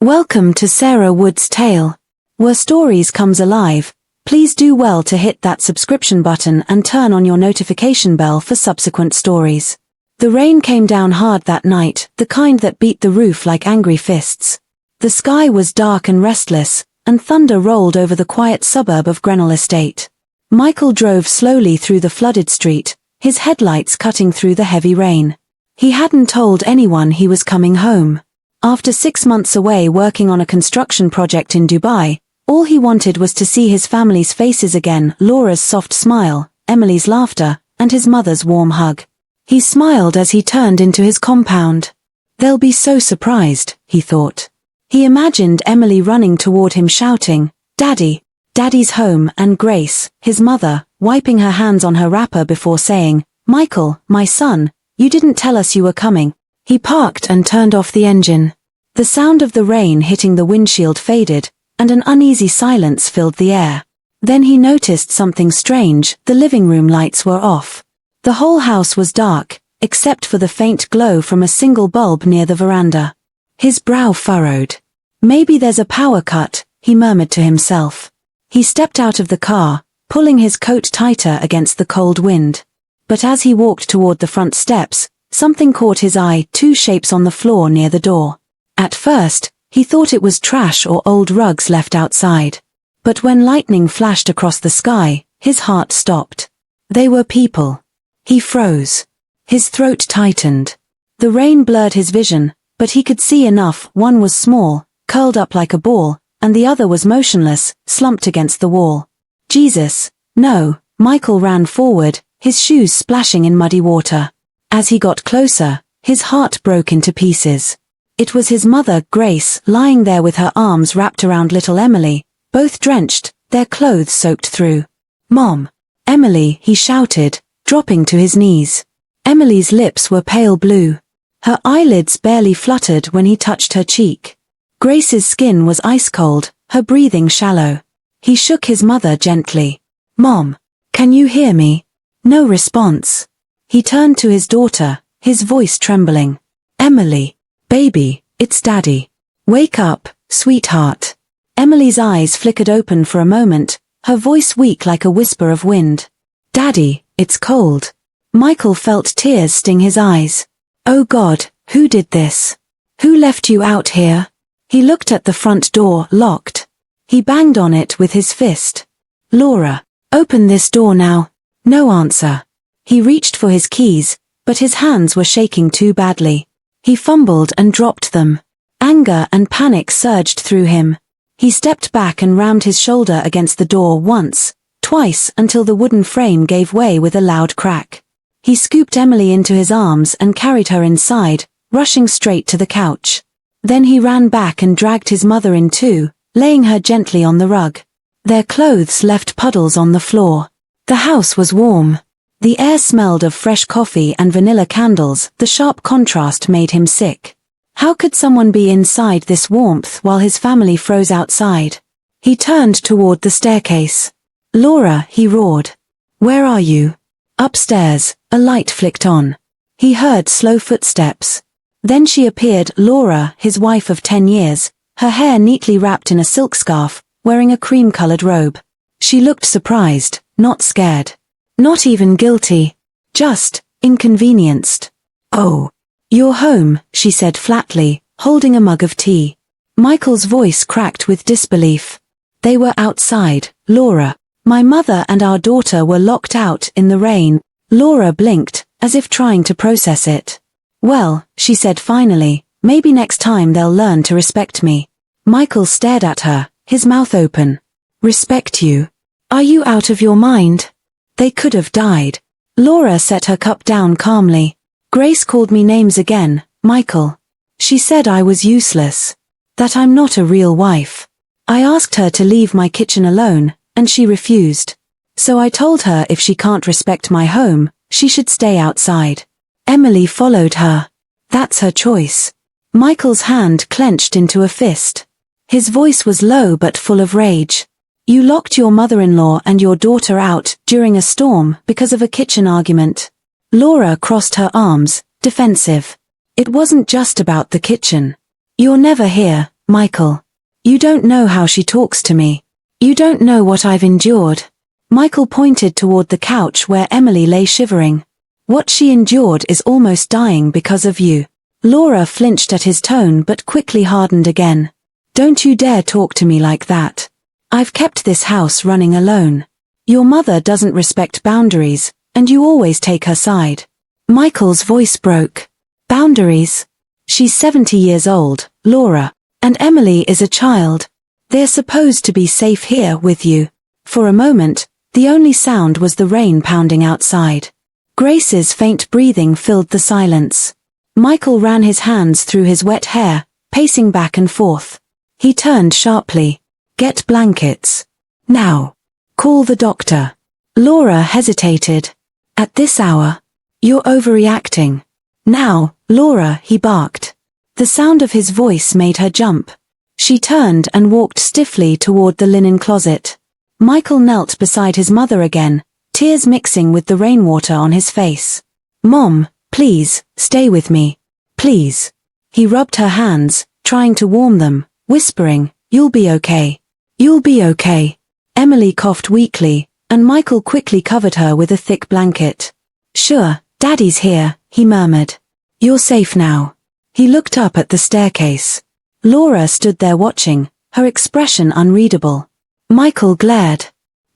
Welcome to Sarah Wood's Tale. Where stories comes alive, please do well to hit that subscription button and turn on your notification bell for subsequent stories. The rain came down hard that night, the kind that beat the roof like angry fists. The sky was dark and restless, and thunder rolled over the quiet suburb of Grenell Estate. Michael drove slowly through the flooded street, his headlights cutting through the heavy rain. He hadn't told anyone he was coming home. After 6 months away working on a construction project in Dubai, all he wanted was to see his family's faces again, Laura's soft smile, Emily's laughter, and his mother's warm hug. He smiled as he turned into his compound. They'll be so surprised, he thought. He imagined Emily running toward him shouting, "Daddy! Daddy's home," and Grace, his mother, wiping her hands on her wrapper before saying, "Michael, my son, you didn't tell us you were coming." He parked and turned off the engine. The sound of the rain hitting the windshield faded, and an uneasy silence filled the air. Then he noticed something strange. The living room lights were off. The whole house was dark, except for the faint glow from a single bulb near the veranda. His brow furrowed. Maybe there's a power cut, he murmured to himself. He stepped out of the car, pulling his coat tighter against the cold wind. But as he walked toward the front steps, something caught his eye, 2 shapes on the floor near the door. At first, he thought it was trash or old rugs left outside. But when lightning flashed across the sky, his heart stopped. They were people. He froze. His throat tightened. The rain blurred his vision, but he could see enough. One was small, curled up like a ball, and the other was motionless, slumped against the wall. Jesus, no! Michael ran forward, his shoes splashing in muddy water. As he got closer, his heart broke into pieces. It was his mother, Grace, lying there with her arms wrapped around little Emily, both drenched, their clothes soaked through. "Mom! Emily!" he shouted, dropping to his knees. Emily's lips were pale blue. Her eyelids barely fluttered when he touched her cheek. Grace's skin was ice cold, her breathing shallow. He shook his mother gently. "Mom! Can you hear me?" No response. He turned to his daughter, his voice trembling. "Emily, baby, it's Daddy. Wake up, sweetheart." Emily's eyes flickered open for a moment, her voice weak like a whisper of wind. "Daddy, it's cold." Michael felt tears sting his eyes. "Oh God, who did this? Who left you out here?" He looked at the front door, locked. He banged on it with his fist. "Laura, open this door now." No answer. He reached for his keys, but his hands were shaking too badly. He fumbled and dropped them. Anger and panic surged through him. He stepped back and rammed his shoulder against the door once, twice, until the wooden frame gave way with a loud crack. He scooped Emily into his arms and carried her inside, rushing straight to the couch. Then he ran back and dragged his mother in too, laying her gently on the rug. Their clothes left puddles on the floor. The house was warm. The air smelled of fresh coffee and vanilla candles. The sharp contrast made him sick. How could someone be inside this warmth while his family froze outside? He turned toward the staircase. "Laura," he roared. "Where are you?" Upstairs, a light flicked on. He heard slow footsteps. Then she appeared, Laura, his wife of 10 years, her hair neatly wrapped in a silk scarf, wearing a cream-colored robe. She looked surprised, not scared. Not even guilty. Just inconvenienced. "Oh, you're home," she said flatly, holding a mug of tea. Michael's voice cracked with disbelief. "They were outside, Laura. My mother and our daughter were locked out in the rain." Laura blinked, as if trying to process it. "Well," she said finally, "maybe next time they'll learn to respect me." Michael stared at her, his mouth open. "Respect you? Are you out of your mind? They could have died." Laura set her cup down calmly. "Grace called me names again, Michael. She said I was useless. That I'm not a real wife. I asked her to leave my kitchen alone, and she refused. So I told her if she can't respect my home, she should stay outside. Emily followed her. That's her choice." Michael's hand clenched into a fist. His voice was low but full of rage. "You locked your mother-in-law and your daughter out during a storm because of a kitchen argument." Laura crossed her arms, defensive. "It wasn't just about the kitchen. You're never here, Michael. You don't know how she talks to me. You don't know what I've endured. Michael pointed toward the couch where Emily lay shivering. What she endured is almost dying because of you. Laura flinched at his tone but quickly hardened again. Don't you dare talk to me like that. I've kept this house running alone. Your mother doesn't respect boundaries, and you always take her side. Michael's voice broke. Boundaries? She's 70 years old, Laura, and Emily is a child. They're supposed to be safe here with you. For a moment, the only sound was the rain pounding outside. Grace's faint breathing filled the silence. Michael ran his hands through his wet hair, pacing back and forth. He turned sharply. Get blankets. Now. Call the doctor. Laura hesitated. At this hour? You're overreacting. Now, Laura, he barked. The sound of his voice made her jump. She turned and walked stiffly toward the linen closet. Michael knelt beside his mother again, tears mixing with the rainwater on his face. Mom, please, stay with me. Please. He rubbed her hands, trying to warm them, whispering, You'll be okay. You'll be okay. Emily coughed weakly, and Michael quickly covered her with a thick blanket. Sure, Daddy's here, he murmured. You're safe now. He looked up at the staircase. Laura stood there watching, her expression unreadable. Michael glared.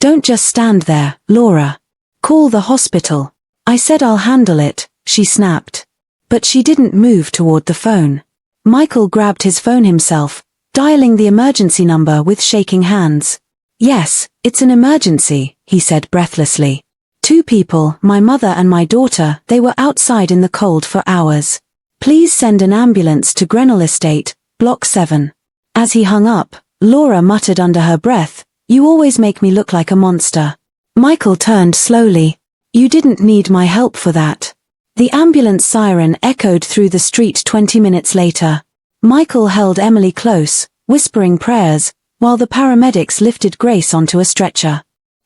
Don't just stand there, Laura. Call the hospital. I said I'll handle it, she snapped. But she didn't move toward the phone. Michael grabbed his phone himself, dialing the emergency number with shaking hands. Yes, it's an emergency, he said breathlessly. 2 people, my mother and my daughter, they were outside in the cold for hours. Please send an ambulance to Grenell Estate, Block 7. As he hung up, Laura muttered under her breath, You always make me look like a monster. Michael turned slowly. You didn't need my help for that. The ambulance siren echoed through the street 20 minutes later. Michael held Emily close, whispering prayers, while the paramedics lifted Grace onto a stretcher.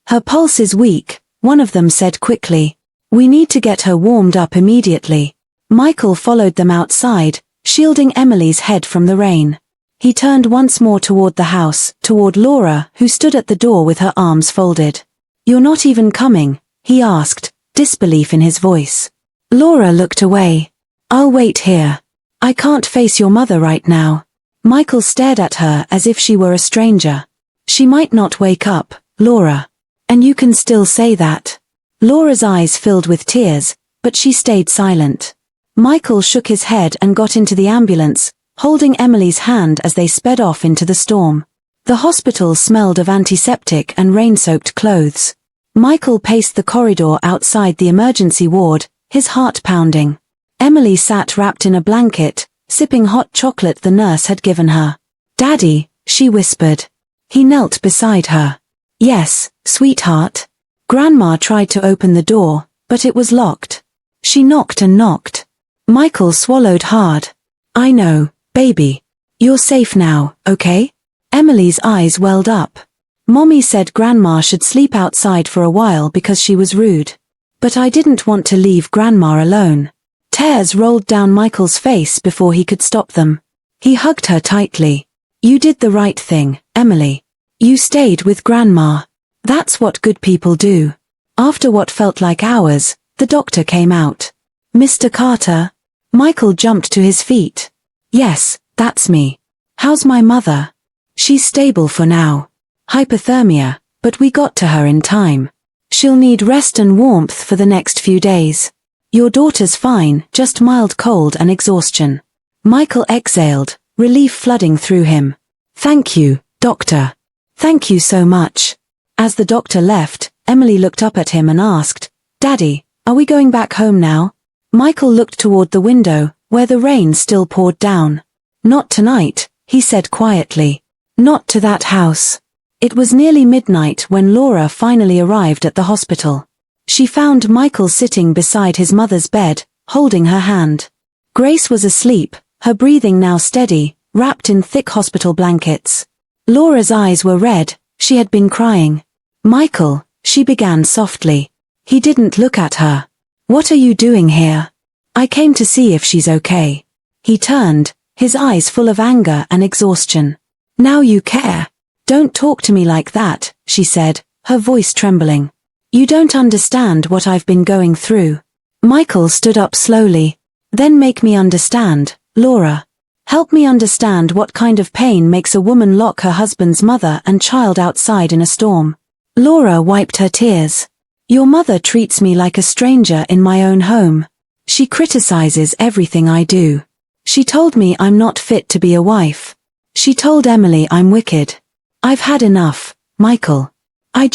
Her pulse is weak, one of them said quickly. We need to get her warmed up immediately. Michael followed them outside, shielding Emily's head from the rain. He turned once more toward the house, toward Laura, who stood at the door with her arms folded. You're not even coming, he asked, disbelief in his voice. Laura looked away. I'll wait here. I can't face your mother right now. Michael stared at her as if she were a stranger. She might not wake up, Laura. And you can still say that. Laura's eyes filled with tears, but she stayed silent. Michael shook his head and got into the ambulance, holding Emily's hand as they sped off into the storm. The hospital smelled of antiseptic and rain-soaked clothes. Michael paced the corridor outside the emergency ward, his heart pounding. Emily sat wrapped in a blanket, sipping hot chocolate the nurse had given her. Daddy, she whispered. He knelt beside her. Yes, sweetheart. Grandma tried to open the door, but it was locked. She knocked and knocked. Michael swallowed hard. I know, baby. You're safe now, okay? Emily's eyes welled up. Mommy said Grandma should sleep outside for a while because she was rude. But I didn't want to leave Grandma alone. Tears rolled down Michael's face before he could stop them. He hugged her tightly. You did the right thing, Emily. You stayed with Grandma. That's what good people do. After what felt like hours, the doctor came out. Mr. Carter? Michael jumped to his feet. Yes, that's me. How's my mother? She's stable for now. Hypothermia, but we got to her in time. She'll need rest and warmth for the next few days. Your daughter's fine, just mild cold and exhaustion. Michael exhaled, relief flooding through him. Thank you, doctor. Thank you so much. As the doctor left, Emily looked up at him and asked, Daddy, are we going back home now? Michael looked toward the window, where the rain still poured down. Not tonight, he said quietly. Not to that house. It was nearly midnight when Laura finally arrived at the hospital. She found Michael sitting beside his mother's bed, holding her hand. Grace was asleep, her breathing now steady, wrapped in thick hospital blankets. Laura's eyes were red, she had been crying. Michael, she began softly. He didn't look at her. What are you doing here? I came to see if she's okay. He turned, his eyes full of anger and exhaustion. Now you care. Don't talk to me like that, she said, her voice trembling. You don't understand what I've been going through. Michael stood up slowly. Then make me understand, Laura. Help me understand what kind of pain makes a woman lock her husband's mother and child outside in a storm. Laura wiped her tears. Your mother treats me like a stranger in my own home. She criticizes everything I do. She told me I'm not fit to be a wife. She told Emily I'm wicked. I've had enough, Michael. I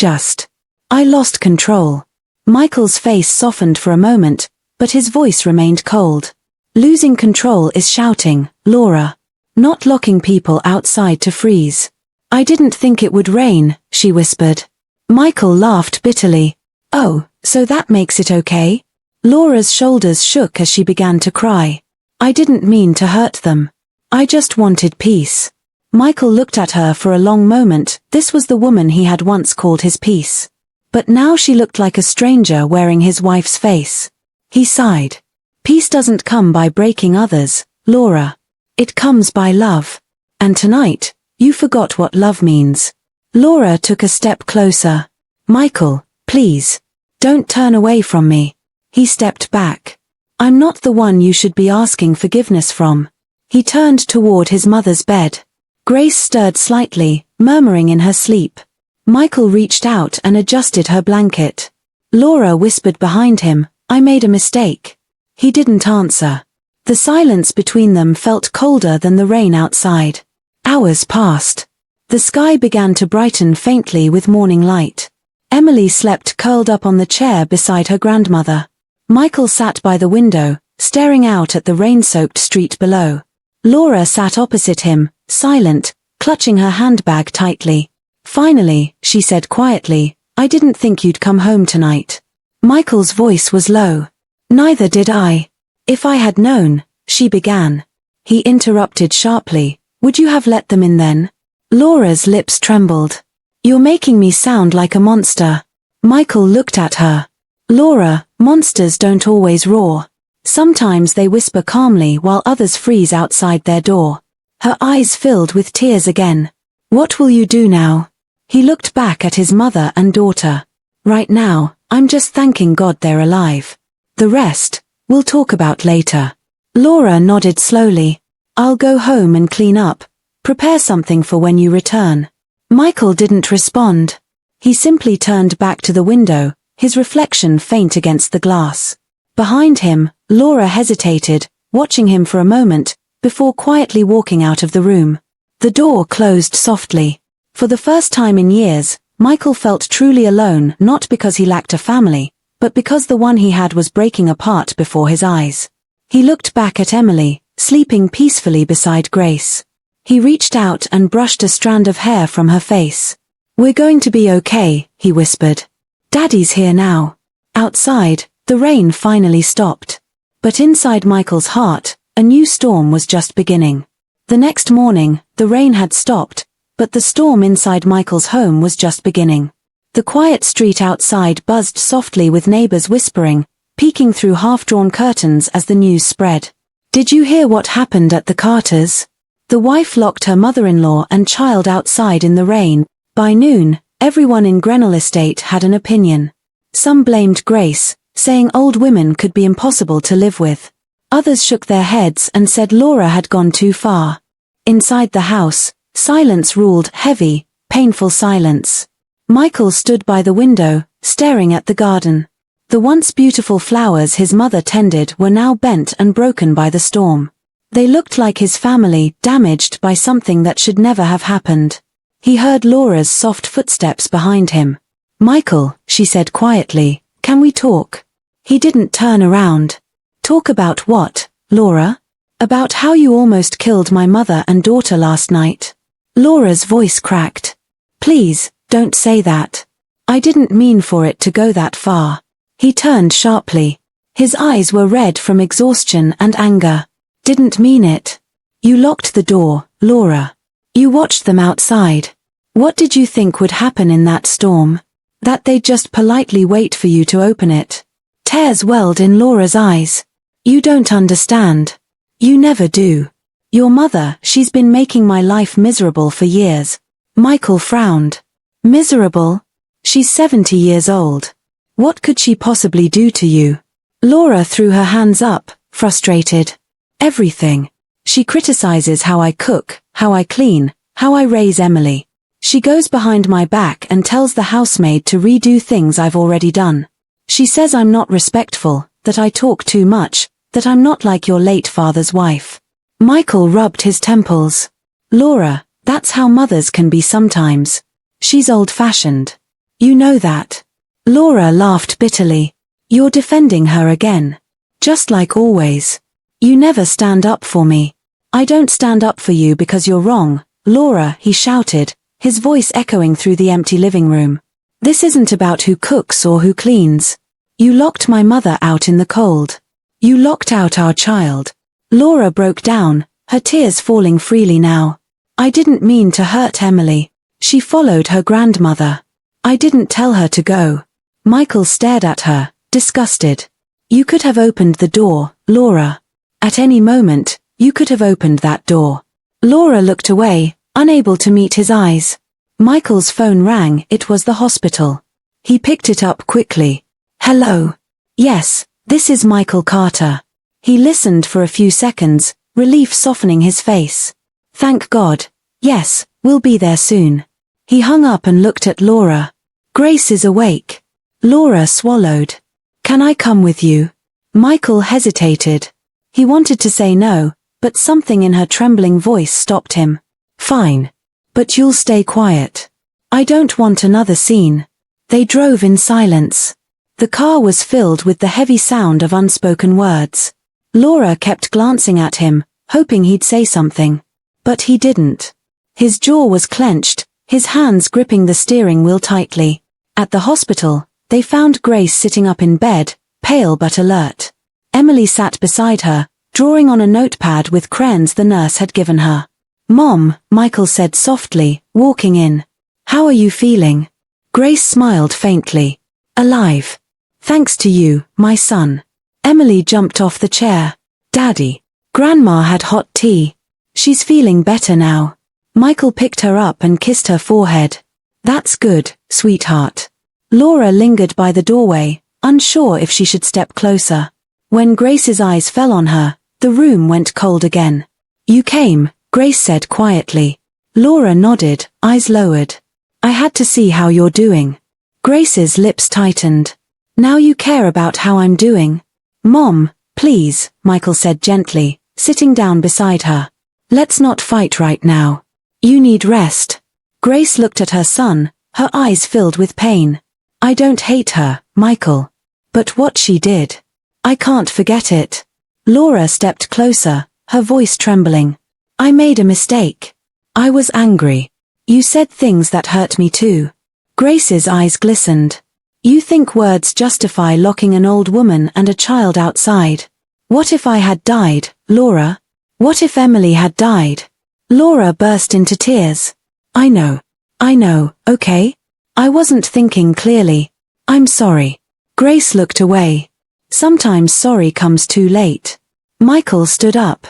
lost control. Michael's face softened for a moment, but his voice remained cold. Losing control is shouting, Laura. Not locking people outside to freeze. I didn't think it would rain, she whispered. Michael laughed bitterly. Oh, so that makes it okay? Laura's shoulders shook as she began to cry. I didn't mean to hurt them. I just wanted peace. Michael looked at her for a long moment. This was the woman he had once called his peace. But now she looked like a stranger wearing his wife's face. He sighed. Peace doesn't come by breaking others, Laura. It comes by love. And tonight, you forgot what love means. Laura took a step closer. Michael, please. Don't turn away from me. He stepped back. I'm not the one you should be asking forgiveness from. He turned toward his mother's bed. Grace stirred slightly, murmuring in her sleep. Michael reached out and adjusted her blanket. Laura whispered behind him, I made a mistake. He didn't answer. The silence between them felt colder than the rain outside. Hours passed. The sky began to brighten faintly with morning light. Emily slept curled up on the chair beside her grandmother. Michael sat by the window, staring out at the rain-soaked street below. Laura sat opposite him, silent, clutching her handbag tightly. Finally, she said quietly, I didn't think you'd come home tonight. Michael's voice was low. Neither did I. If I had known, she began. He interrupted sharply, would you have let them in then? Laura's lips trembled. You're making me sound like a monster. Michael looked at her. Laura, monsters don't always roar. Sometimes they whisper calmly while others freeze outside their door. Her eyes filled with tears again. What will you do now? He looked back at his mother and daughter. Right now, I'm just thanking God they're alive. The rest, we'll talk about later. Laura nodded slowly. I'll go home and clean up. Prepare something for when you return. Michael didn't respond. He simply turned back to the window, his reflection faint against the glass. Behind him, Laura hesitated, watching him for a moment, before quietly walking out of the room. The door closed softly. For the first time in years, Michael felt truly alone, not because he lacked a family, but because the one he had was breaking apart before his eyes. He looked back at Emily, sleeping peacefully beside Grace. He reached out and brushed a strand of hair from her face. We're going to be okay, he whispered. Daddy's here now. Outside, the rain finally stopped. But inside Michael's heart, a new storm was just beginning. The next morning, the rain had stopped, but the storm inside Michael's home was just beginning. The quiet street outside buzzed softly with neighbors whispering, peeking through half-drawn curtains as the news spread. Did you hear what happened at the Carters? The wife locked her mother-in-law and child outside in the rain. By noon, everyone in Grenell Estate had an opinion. Some blamed Grace, saying old women could be impossible to live with. Others shook their heads and said Laura had gone too far. Inside the house, silence ruled, heavy, painful silence. Michael stood by the window, staring at the garden. The once beautiful flowers his mother tended were now bent and broken by the storm. They looked like his family, damaged by something that should never have happened. He heard Laura's soft footsteps behind him. Michael, she said quietly, can we talk? He didn't turn around. Talk about what, Laura? About how you almost killed my mother and daughter last night. Laura's voice cracked. Please, don't say that. I didn't mean for it to go that far. He turned sharply. His eyes were red from exhaustion and anger. Didn't mean it. You locked the door, Laura. You watched them outside. What did you think would happen in that storm? That they'd just politely wait for you to open it? Tears welled in Laura's eyes. You don't understand. You never do. Your mother, she's been making my life miserable for years. Michael frowned. Miserable? She's 70 years old. What could she possibly do to you? Laura threw her hands up, frustrated. Everything. She criticizes how I cook, how I clean, how I raise Emily. She goes behind my back and tells the housemaid to redo things I've already done. She says I'm not respectful, that I talk too much, that I'm not like your late father's wife. Michael rubbed his temples. Laura, that's how mothers can be sometimes. She's old-fashioned. You know that. Laura laughed bitterly. You're defending her again. Just like always. You never stand up for me. I don't stand up for you because you're wrong, Laura, he shouted, his voice echoing through the empty living room. This isn't about who cooks or who cleans. You locked my mother out in the cold. You locked out our child. Laura broke down, her tears falling freely now. I didn't mean to hurt Emily. She followed her grandmother. I didn't tell her to go. Michael stared at her, disgusted. You could have opened the door, Laura. At any moment, you could have opened that door. Laura looked away, unable to meet his eyes. Michael's phone rang, it was the hospital. He picked it up quickly. Hello. Yes, this is Michael Carter. He listened for a few seconds, relief softening his face. Thank God. Yes, we'll be there soon. He hung up and looked at Laura. Grace is awake. Laura swallowed. Can I come with you? Michael hesitated. He wanted to say no, but something in her trembling voice stopped him. Fine. But you'll stay quiet. I don't want another scene. They drove in silence. The car was filled with the heavy sound of unspoken words. Laura kept glancing at him, hoping he'd say something. But he didn't. His jaw was clenched, his hands gripping the steering wheel tightly. At the hospital, they found Grace sitting up in bed, pale but alert. Emily sat beside her, drawing on a notepad with crayons the nurse had given her. Mom, Michael said softly, walking in. How are you feeling? Grace smiled faintly. Alive. Thanks to you, my son. Emily jumped off the chair. Daddy. Grandma had hot tea. She's feeling better now. Michael picked her up and kissed her forehead. That's good, sweetheart. Laura lingered by the doorway, unsure if she should step closer. When Grace's eyes fell on her, the room went cold again. You came, Grace said quietly. Laura nodded, eyes lowered. I had to see how you're doing. Grace's lips tightened. Now you care about how I'm doing. Mom, please, Michael said gently, sitting down beside her. Let's not fight right now. You need rest. Grace looked at her son, her eyes filled with pain. I don't hate her, Michael. But what she did. I can't forget it. Laura stepped closer, her voice trembling. I made a mistake. I was angry. You said things that hurt me too. Grace's eyes glistened. You think words justify locking an old woman and a child outside. What if I had died, Laura? What if Emily had died? Laura burst into tears. I know, okay? I wasn't thinking clearly. I'm sorry. Grace looked away. Sometimes sorry comes too late. Michael stood up.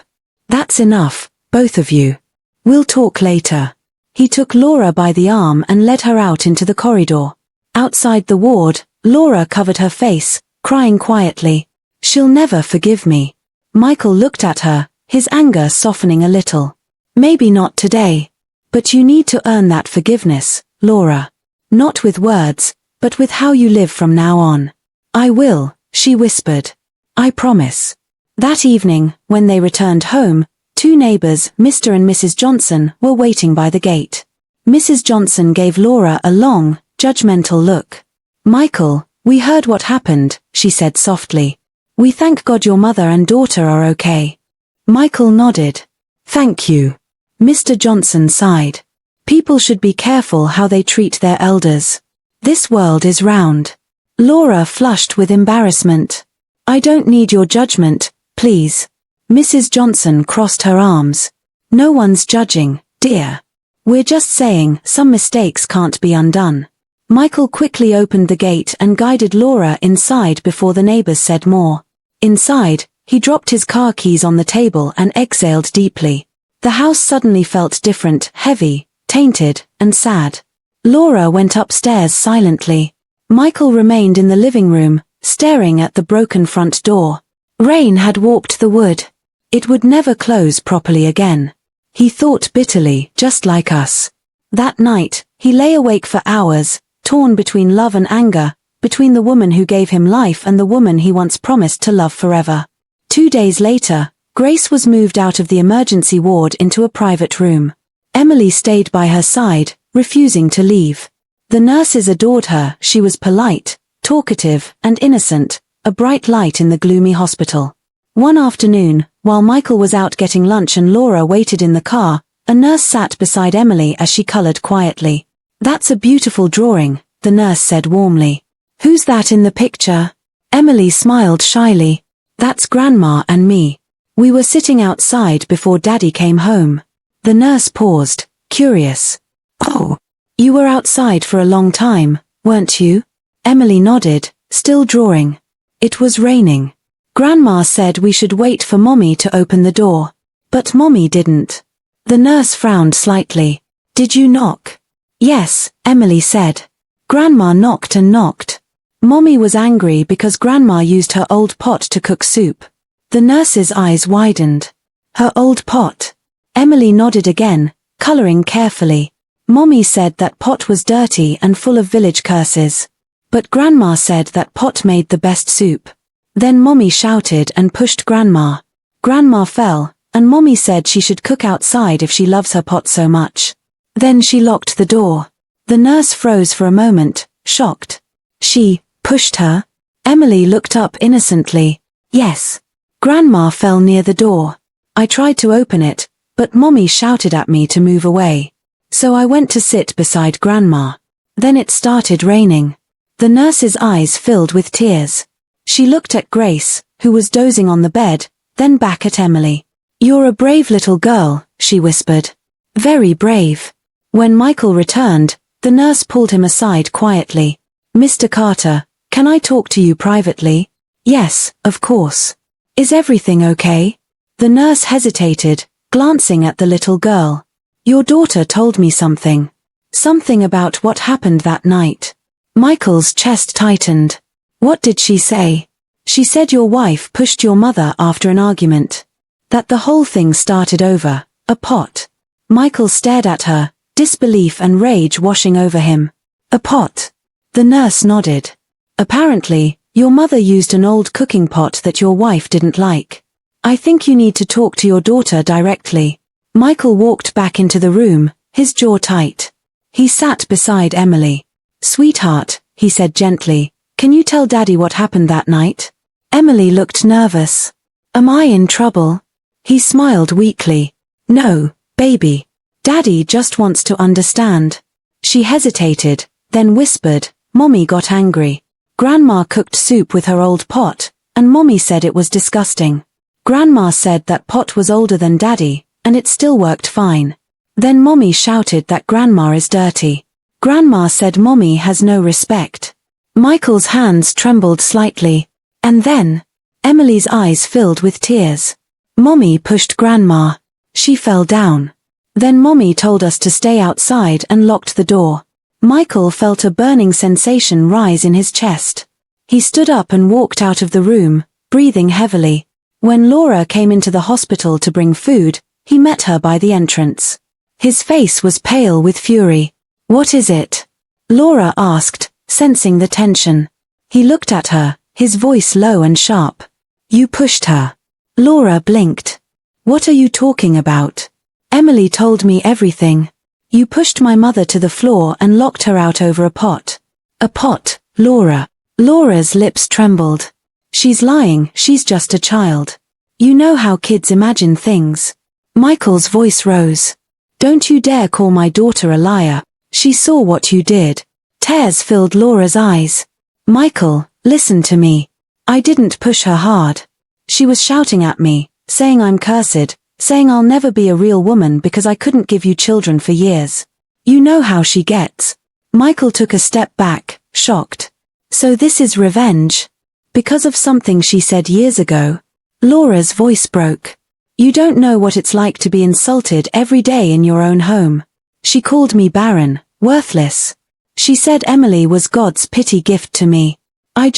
That's enough, both of you. We'll talk later. He took Laura by the arm and led her out into the corridor. Outside the ward, Laura covered her face, crying quietly. She'll never forgive me. Michael looked at her, his anger softening a little. Maybe not today. But you need to earn that forgiveness, Laura. Not with words, but with how you live from now on. I will, she whispered. I promise. That evening, when they returned home, two neighbors, Mr. and Mrs. Johnson, were waiting by the gate. Mrs. Johnson gave Laura a long, judgmental look. Michael, we heard what happened, she said softly. We thank God your mother and daughter are okay. Michael nodded. Thank you. Mr. Johnson sighed. People should be careful how they treat their elders. This world is round. Laura flushed with embarrassment. I don't need your judgment, please. Mrs. Johnson crossed her arms. No one's judging, dear. We're just saying some mistakes can't be undone. Michael quickly opened the gate and guided Laura inside before the neighbors said more. Inside, he dropped his car keys on the table and exhaled deeply. The house suddenly felt different, heavy, tainted, and sad. Laura went upstairs silently. Michael remained in the living room, staring at the broken front door. Rain had warped the wood. It would never close properly again. He thought bitterly, just like us. That night, he lay awake for hours, torn between love and anger, between the woman who gave him life and the woman he once promised to love forever. 2 days later, Grace was moved out of the emergency ward into a private room. Emily stayed by her side, refusing to leave. The nurses adored her. She was polite, talkative, and innocent, a bright light in the gloomy hospital. One afternoon, while Michael was out getting lunch and Laura waited in the car, a nurse sat beside Emily as she colored quietly. "That's a beautiful drawing," the nurse said warmly. "Who's that in the picture?" Emily smiled shyly. "That's Grandma and me. We were sitting outside before Daddy came home." The nurse paused, curious. "Oh, you were outside for a long time, weren't you?" Emily nodded, still drawing. "It was raining. Grandma said we should wait for Mommy to open the door. But Mommy didn't." The nurse frowned slightly. "Did you knock?" "Yes," Emily said. "Grandma knocked and knocked. Mommy was angry because Grandma used her old pot to cook soup." The nurse's eyes widened. "Her old pot?" Emily nodded again, coloring carefully. "Mommy said that pot was dirty and full of village curses. But Grandma said that pot made the best soup. Then Mommy shouted and pushed Grandma. Grandma fell, and Mommy said she should cook outside if she loves her pot so much. Then she locked the door." The nurse froze for a moment, shocked. "She pushed her?" Emily looked up innocently. "Yes. Grandma fell near the door. I tried to open it, but Mommy shouted at me to move away. So I went to sit beside Grandma. Then it started raining." The nurse's eyes filled with tears. She looked at Grace, who was dozing on the bed, then back at Emily. "You're a brave little girl," she whispered. "Very brave." When Michael returned, the nurse pulled him aside quietly. "Mr. Carter, can I talk to you privately?" "Yes, of course. Is everything okay?" The nurse hesitated, glancing at the little girl. "Your daughter told me something. Something about what happened that night." Michael's chest tightened. "What did she say?" "She said your wife pushed your mother after an argument. That the whole thing started over a pot." Michael stared at her, disbelief and rage washing over him. "A pot?" The nurse nodded. "Apparently, your mother used an old cooking pot that your wife didn't like. I think you need to talk to your daughter directly." Michael walked back into the room, his jaw tight. He sat beside Emily. "Sweetheart," he said gently, "can you tell Daddy what happened that night?" Emily looked nervous. "Am I in trouble?" He smiled weakly. "No, baby. Daddy just wants to understand." She hesitated, then whispered, "Mommy got angry. Grandma cooked soup with her old pot, and Mommy said it was disgusting. Grandma said that pot was older than Daddy, and it still worked fine. Then Mommy shouted that Grandma is dirty. Grandma said Mommy has no respect." Michael's hands trembled slightly. "And then?" Emily's eyes filled with tears. "Mommy pushed Grandma. She fell down. Then Mommy told us to stay outside and locked the door." Michael felt a burning sensation rise in his chest. He stood up and walked out of the room, breathing heavily. When Laura came into the hospital to bring food, he met her by the entrance. His face was pale with fury. "What is it?" Laura asked, sensing the tension. He looked at her, his voice low and sharp. "You pushed her." Laura blinked. "What are you talking about?" "Emily told me everything. You pushed my mother to the floor and locked her out over a pot." "A pot, Laura." Laura's lips trembled. "She's lying, she's just a child. You know how kids imagine things." Michael's voice rose. "Don't you dare call my daughter a liar. She saw what you did." Tears filled Laura's eyes. "Michael, listen to me. I didn't push her hard. She was shouting at me, saying I'm cursed, saying I'll never be a real woman because I couldn't give you children for years. You know how she gets." Michael took a step back, shocked. "So this is revenge? Because of something she said years ago?" Laura's voice broke. You don't know what it's like to be insulted every day in your own home. She called me barren, worthless. She said Emily was God's pity gift to me. I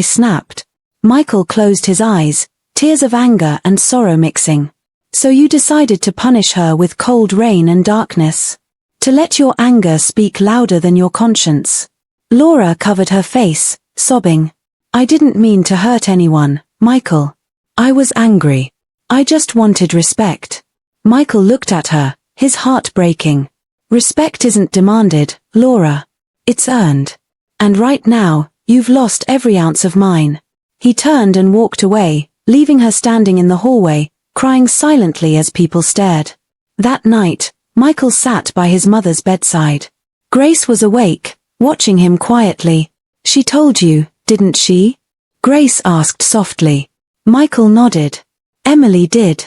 snapped. Michael closed his eyes, tears of anger and sorrow mixing. So you decided to punish her with cold rain and darkness. To let your anger speak louder than your conscience. Laura covered her face, sobbing. I didn't mean to hurt anyone, Michael. I was angry. I just wanted respect. Michael looked at her, his heart breaking. Respect isn't demanded, Laura. It's earned. And right now, you've lost every ounce of mine. He turned and walked away, leaving her standing in the hallway, crying silently as people stared. That night, Michael sat by his mother's bedside. Grace was awake, watching him quietly. She told you, didn't she? Grace asked softly. Michael nodded. Emily did.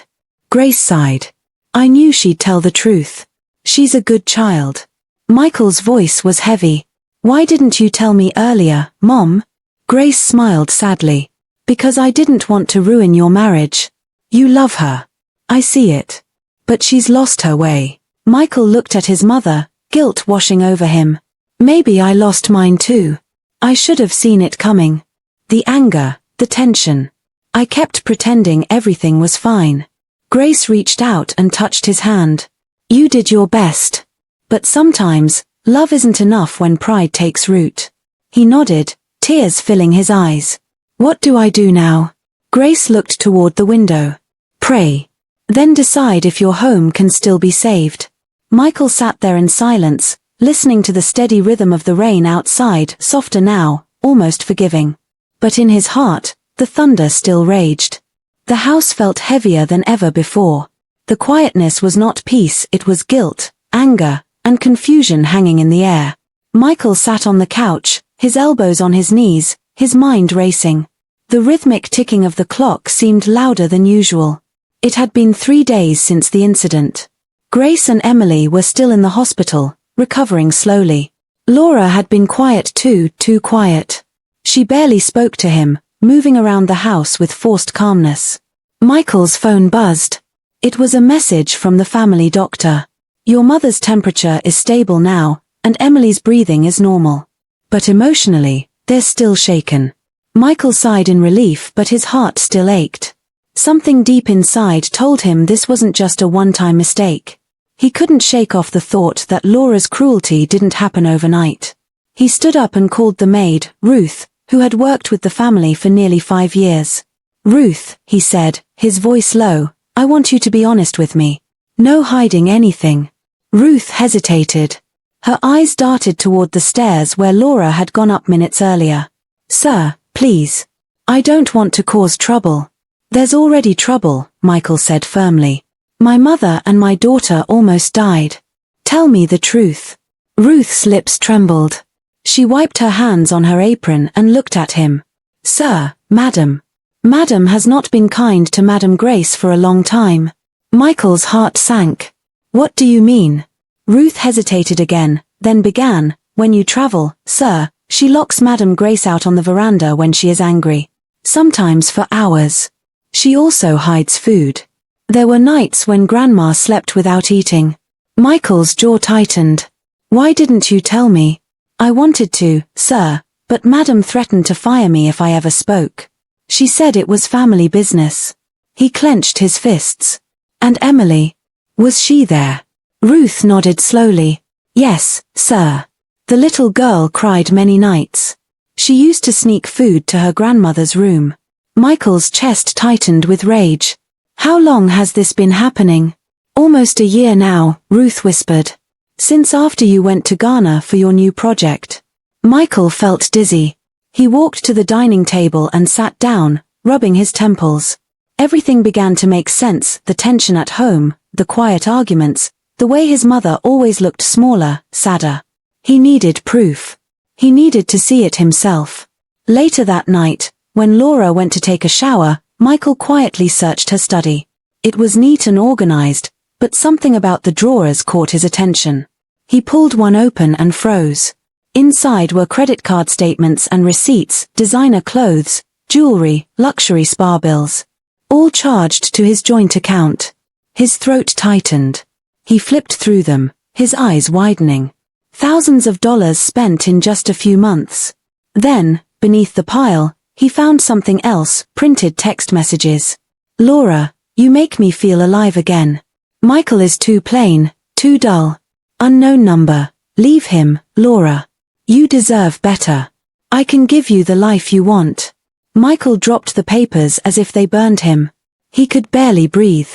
Grace sighed. I knew she'd tell the truth. She's a good child. Michael's voice was heavy. Why didn't you tell me earlier, Mom? Grace smiled sadly. Because I didn't want to ruin your marriage. You love her. I see it. But she's lost her way. Michael looked at his mother, guilt washing over him. Maybe I lost mine too. I should have seen it coming. The anger, the tension. I kept pretending everything was fine. Grace reached out and touched his hand. You did your best. But sometimes, love isn't enough when pride takes root. He nodded, tears filling his eyes. What do I do now? Grace looked toward the window. Pray. Then decide if your home can still be saved. Michael sat there in silence, listening to the steady rhythm of the rain outside, softer now, almost forgiving. But in his heart, the thunder still raged. The house felt heavier than ever before. The quietness was not peace, it was guilt, anger, and confusion hanging in the air. Michael sat on the couch, his elbows on his knees, his mind racing. The rhythmic ticking of the clock seemed louder than usual. It had been 3 days since the incident. Grace and Emily were still in the hospital, recovering slowly. Laura had been quiet too quiet. She barely spoke to him, moving around the house with forced calmness. Michael's phone buzzed. It was a message from the family doctor. Your mother's temperature is stable now, and Emily's breathing is normal. But emotionally, they're still shaken. Michael sighed in relief, but his heart still ached. Something deep inside told him this wasn't just a one-time mistake. He couldn't shake off the thought that Laura's cruelty didn't happen overnight. He stood up and called the maid, Ruth, who had worked with the family for nearly 5 years. Ruth, he said, his voice low, I want you to be honest with me. No hiding anything. Ruth hesitated. Her eyes darted toward the stairs where Laura had gone up minutes earlier. Sir, please. I don't want to cause trouble. There's already trouble, Michael said firmly. My mother and my daughter almost died. Tell me the truth. Ruth's lips trembled. She wiped her hands on her apron and looked at him. Sir, Madam. Madam has not been kind to Madam Grace for a long time. Michael's heart sank. What do you mean? Ruth hesitated again, then began, when you travel, sir, she locks Madam Grace out on the veranda when she is angry. Sometimes for hours. She also hides food. There were nights when Grandma slept without eating. Michael's jaw tightened. Why didn't you tell me? I wanted to, sir, but Madam threatened to fire me if I ever spoke. She said it was family business. He clenched his fists. And Emily? Was she there? Ruth nodded slowly. Yes, sir. The little girl cried many nights. She used to sneak food to her grandmother's room. Michael's chest tightened with rage. How long has this been happening? Almost a year now, Ruth whispered. Since after you went to Ghana for your new project. Michael felt dizzy. He walked to the dining table and sat down, rubbing his temples. Everything began to make sense, the tension at home, the quiet arguments, the way his mother always looked smaller, sadder. He needed proof. He needed to see it himself. Later that night, when Laura went to take a shower, Michael quietly searched her study. It was neat and organized, but something about the drawers caught his attention. He pulled one open and froze. Inside were credit card statements and receipts, designer clothes, jewelry, luxury spa bills. all charged to his joint account. His throat tightened. He flipped through them, his eyes widening. Thousands of dollars spent in just a few months. Then, beneath the pile, he found something else, printed text messages. Laura, you make me feel alive again. Michael is too plain, too dull. Unknown number, leave him, Laura. You deserve better. I can give you the life you want. Michael dropped the papers as if they burned him. He could barely breathe.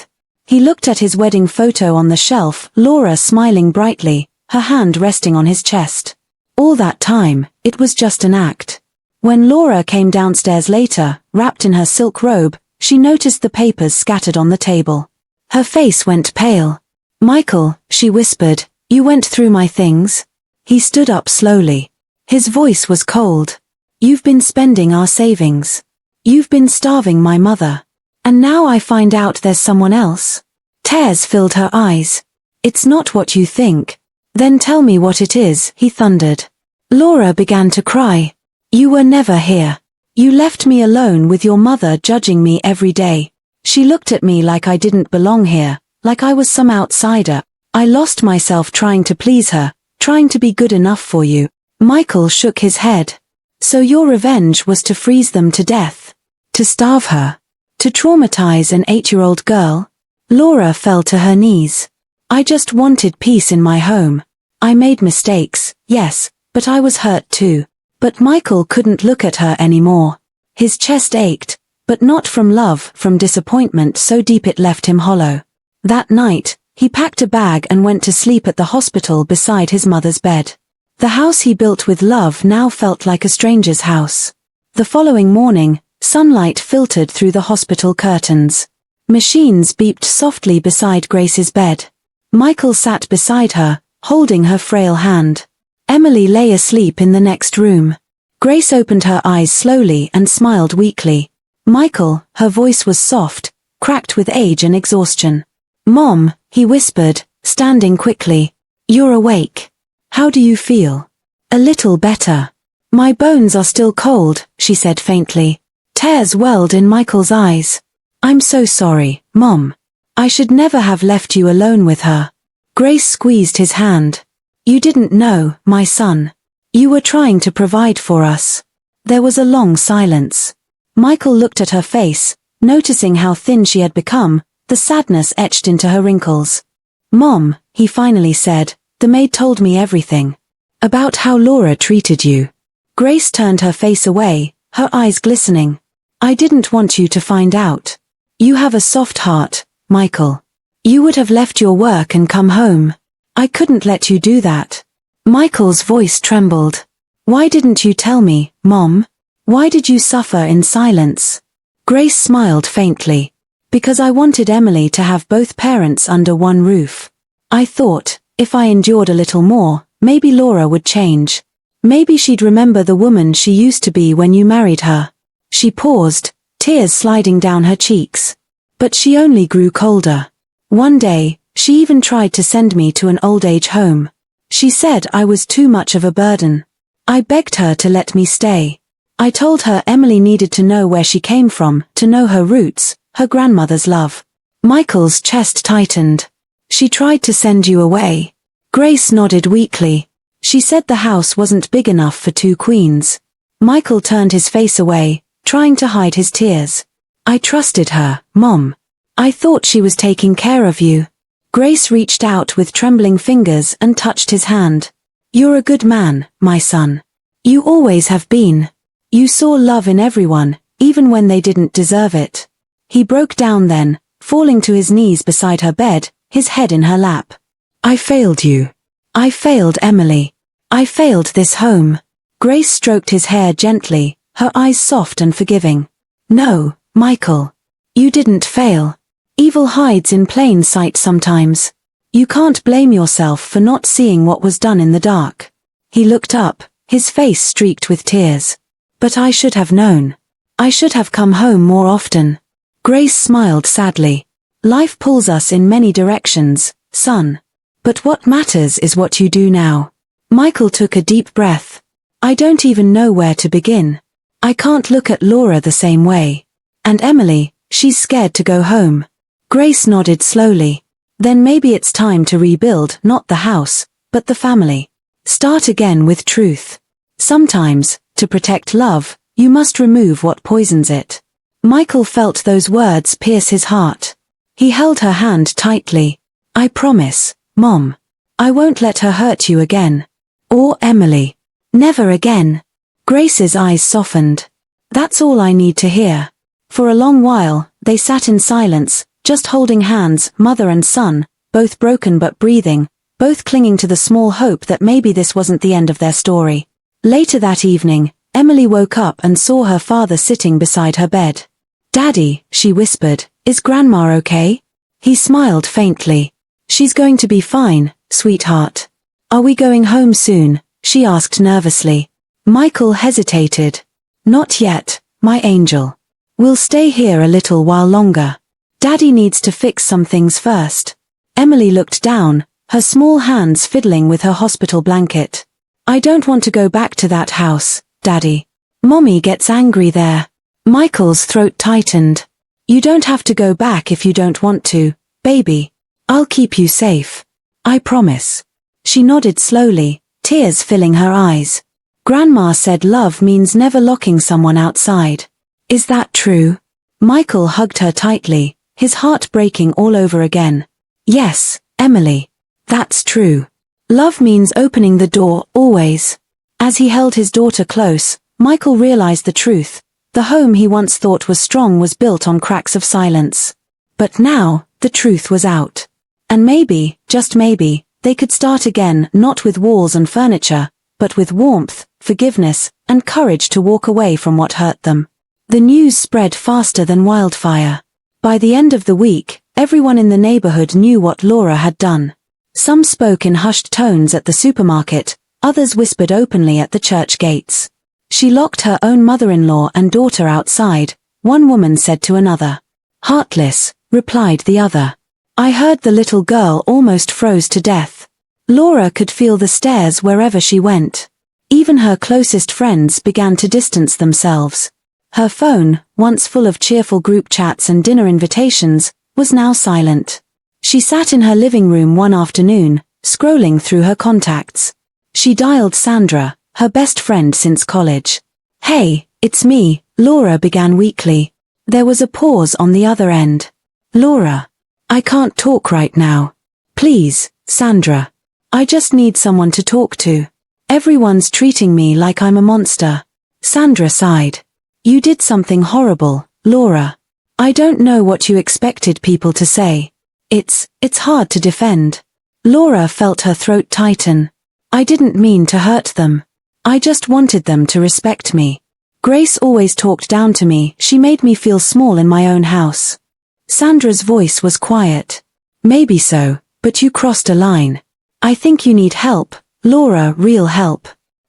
He looked at his wedding photo on the shelf, Laura smiling brightly, her hand resting on his chest. All that time, it was just an act. When Laura came downstairs later, wrapped in her silk robe, she noticed the papers scattered on the table. Her face went pale. Michael, she whispered, you went through my things? He stood up slowly. His voice was cold. You've been spending our savings. You've been starving my mother. And now I find out there's someone else. Tears filled her eyes. It's not what you think. Then tell me what it is, he thundered. Laura began to cry. You were never here. You left me alone with your mother judging me every day. She looked at me like I didn't belong here, like I was some outsider. I lost myself trying to please her, trying to be good enough for you. Michael shook his head. So your revenge was to freeze them to death? To starve her? To traumatize an 8-year-old girl? Laura fell to her knees. I just wanted peace in my home. I made mistakes, yes, but I was hurt too. But Michael couldn't look at her anymore. His chest ached, but not from love, from disappointment so deep it left him hollow. That night, he packed a bag and went to sleep at the hospital beside his mother's bed. The house he built with love now felt like a stranger's house. The following morning, sunlight filtered through the hospital curtains. Machines beeped softly beside Grace's bed. Michael sat beside her, holding her frail hand. Emily lay asleep in the next room. Grace opened her eyes slowly and smiled weakly. Michael, her voice was soft, cracked with age and exhaustion. Mom, he whispered, standing quickly. You're awake. How do you feel? A little better. My bones are still cold, she said faintly. Tears welled in Michael's eyes. I'm so sorry, Mom. I should never have left you alone with her. Grace squeezed his hand. You didn't know, my son. You were trying to provide for us. There was a long silence. Michael looked at her face, noticing how thin she had become, the sadness etched into her wrinkles. Mom, he finally said, the maid told me everything. About how Laura treated you. Grace turned her face away, her eyes glistening. I didn't want you to find out. You have a soft heart, Michael. You would have left your work and come home. I couldn't let you do that. Michael's voice trembled. Why didn't you tell me, Mom? Why did you suffer in silence? Grace smiled faintly. Because I wanted Emily to have both parents under one roof. I thought, if I endured a little more, maybe Laura would change. Maybe she'd remember the woman she used to be when you married her. She paused, tears sliding down her cheeks. But she only grew colder. One day, she even tried to send me to an old-age home. She said I was too much of a burden. I begged her to let me stay. I told her Emily needed to know where she came from, to know her roots, her grandmother's love. Michael's chest tightened. She tried to send you away. Grace nodded weakly. She said the house wasn't big enough for 2 queens. Michael turned his face away, trying to hide his tears. I trusted her, Mom. I thought she was taking care of you. Grace reached out with trembling fingers and touched his hand. You're a good man, my son. You always have been. You saw love in everyone, even when they didn't deserve it. He broke down then, falling to his knees beside her bed, his head in her lap. I failed you. I failed Emily. I failed this home. Grace stroked his hair gently, her eyes soft and forgiving. No, Michael. You didn't fail. Evil hides in plain sight sometimes. You can't blame yourself for not seeing what was done in the dark. He looked up, his face streaked with tears. But I should have known. I should have come home more often. Grace smiled sadly. Life pulls us in many directions, son. But what matters is what you do now. Michael took a deep breath. I don't even know where to begin. I can't look at Laura the same way. And Emily, She's scared to go home. Grace nodded slowly. Then maybe it's time to rebuild not the house, but the family. Start again with truth. Sometimes, to protect love, you must remove what poisons it. Michael felt those words pierce his heart. He held her hand tightly. I promise, Mom. I won't let her hurt you again. Or Emily. Never again. Grace's eyes softened. That's all I need to hear. For a long while, they sat in silence, just holding hands, mother and son, both broken but breathing, both clinging to the small hope that maybe this wasn't the end of their story. Later that evening, Emily woke up and saw her father sitting beside her bed. Daddy, she whispered, is Grandma okay? He smiled faintly. She's going to be fine, sweetheart. Are we going home soon? She asked nervously. Michael hesitated. Not yet, my angel. We'll stay here a little while longer. Daddy needs to fix some things first. Emily looked down, her small hands fiddling with her hospital blanket. I don't want to go back to that house, Daddy. Mommy gets angry there. Michael's throat tightened. You don't have to go back if you don't want to, baby. I'll keep you safe. I promise. She nodded slowly, tears filling her eyes. Grandma said love means never locking someone outside. Is that true? Michael hugged her tightly, his heart breaking all over again. Yes, Emily. That's true. Love means opening the door, always. As he held his daughter close, Michael realized the truth. The home he once thought was strong was built on cracks of silence. But now, the truth was out. And maybe, just maybe, they could start again, not with walls and furniture, but with warmth, forgiveness, and courage to walk away from what hurt them. The news spread faster than wildfire. By the end of the week, everyone in the neighborhood knew what Laura had done. Some spoke in hushed tones at the supermarket, others whispered openly at the church gates. She locked her own mother-in-law and daughter outside, one woman said to another. Heartless, replied the other. I heard the little girl almost froze to death. Laura could feel the stares wherever she went. Even her closest friends began to distance themselves. Her phone, once full of cheerful group chats and dinner invitations, was now silent. She sat in her living room one afternoon, scrolling through her contacts. She dialed Sandra, her best friend since college. Hey, it's me, Laura began weakly. There was a pause on the other end. Laura. I can't talk right now. Please, Sandra. I just need someone to talk to. Everyone's treating me like I'm a monster. Sandra sighed. You did something horrible, Laura. I don't know what you expected people to say. It's hard to defend. Laura felt her throat tighten. I didn't mean to hurt them. I just wanted them to respect me. Grace always talked down to me, she made me feel small in my own house. Sandra's voice was quiet. Maybe so, but you crossed a line. I think you need help, Laura, real help.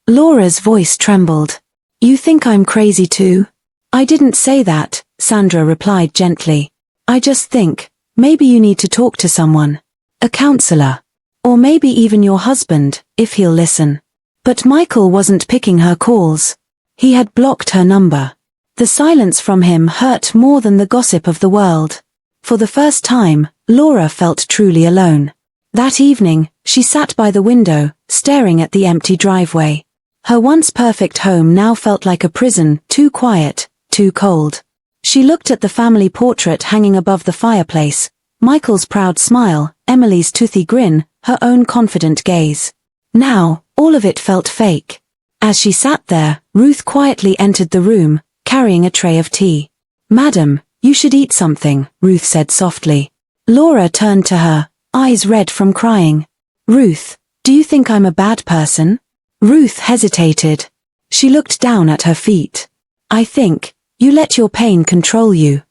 Laura's voice trembled. You think I'm crazy too? I didn't say that, Sandra replied gently. I just think, maybe you need to talk to someone. A counselor. Or maybe even your husband, if he'll listen. But Michael wasn't picking her calls. He had blocked her number. The silence from him hurt more than the gossip of the world. For the first time, Laura felt truly alone. That evening, she sat by the window, staring at the empty driveway. Her once perfect home now felt like a prison, too quiet, too cold. She looked at the family portrait hanging above the fireplace, Michael's proud smile, Emily's toothy grin, her own confident gaze. Now, all of it felt fake. As she sat there, Ruth quietly entered the room, carrying a tray of tea. Madam, you should eat something, Ruth said softly. Laura turned to her, eyes red from crying. Ruth, do you think I'm a bad person? Ruth hesitated. She looked down at her feet. I think, you let your pain control you,